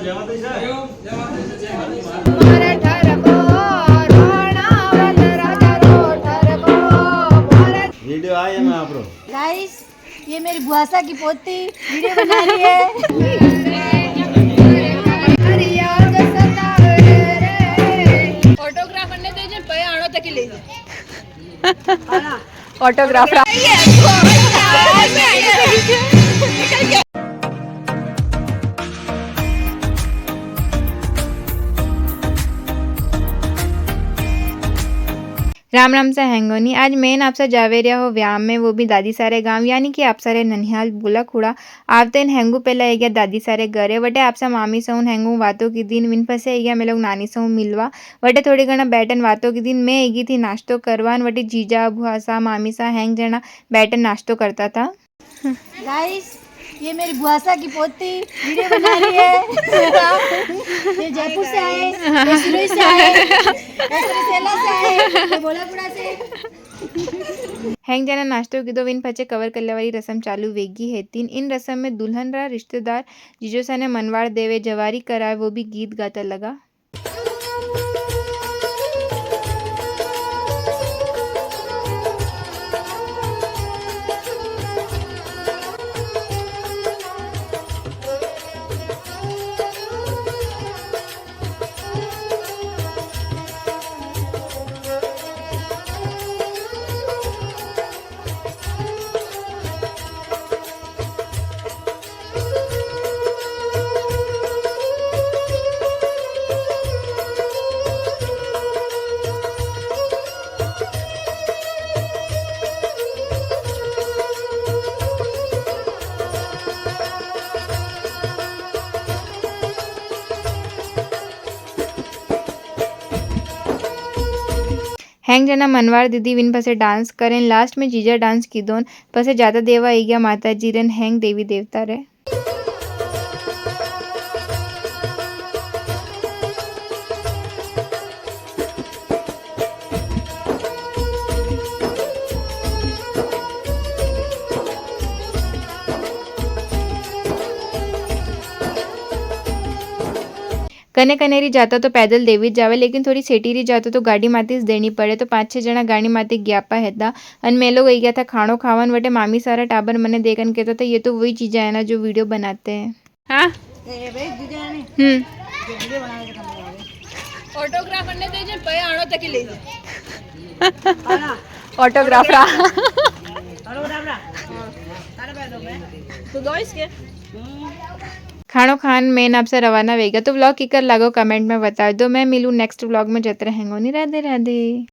Video आया मैं आप गाइस, ये मेरी बुआसा की पोती वीडियो बना रही है। ऑटोग्राफ ने दे जे पे आणो तक ले जे ऑटोग्राफ राम राम से हैंगोनी। आज मेन आपसे जावेरिया हो व्यायाम में, वो भी दादी सारे गांव यानी कि आप सारे ननिहाल बुला खुड़ा आवते इन हैंगू पहला है गया दादी सारे घरे वटे आपसे मामी सहून हैंगू वातों की दिन विन फसे है गया मैं लोग नानी सहून मिलवा वटे थोड़ी घना बैठन वातों की दिन मैं एगी थी नाश्तो करवान वटे जीजा बुआ मामी सा हैंग जना बैठन नाश्तो करता था। गाइस, ये मेरी बुआसा की पोती वीडियो बना रही है। ये जयपुर से आए, ये सिरोही से आए, ये सेला से आए, ये बोलापुरा से। हैंग जना नाश्तो की दो विन पचे कवर करने वाली रस्म चालू वेगी है तीन। इन रस्म में दुल्हन रा रिश्तेदार जिजोसा ने मनवाड़ देवे जवारी कराए, वो भी गीत गाता लगा। हैंग जना मनवार दीदी विन पसे डांस करें, लास्ट में जीजा डांस की दोन पसे जाता देवा आई गया माता जी रन हैंग देवी देवता रे। कने कनेरी जाता तो पैदल देवी जावे, लेकिन थोड़ी सेटीरी जाता तो गाड़ी माती देनी पड़े। तो 5-6 जना गाड़ी माती ग्यापा हैदा अन मैं लोग गया था खाणो खावन वटे मामी सारा टाबर मने देखन कहता था ये तो वही चीजें है ना जो वीडियो बनाते हैं। हाँ ऑटोग्राफ ने दे जे पे आणो तक ले जे ऑटोग्राफ तो दो इसके खानो खान मेन आपसे रवाना वेगा। तो व्लॉग की कर लागो कमेंट में बता दो। मैं मिलूँ नेक्स्ट व्लॉग में। जत रहेंगे राधे राधे।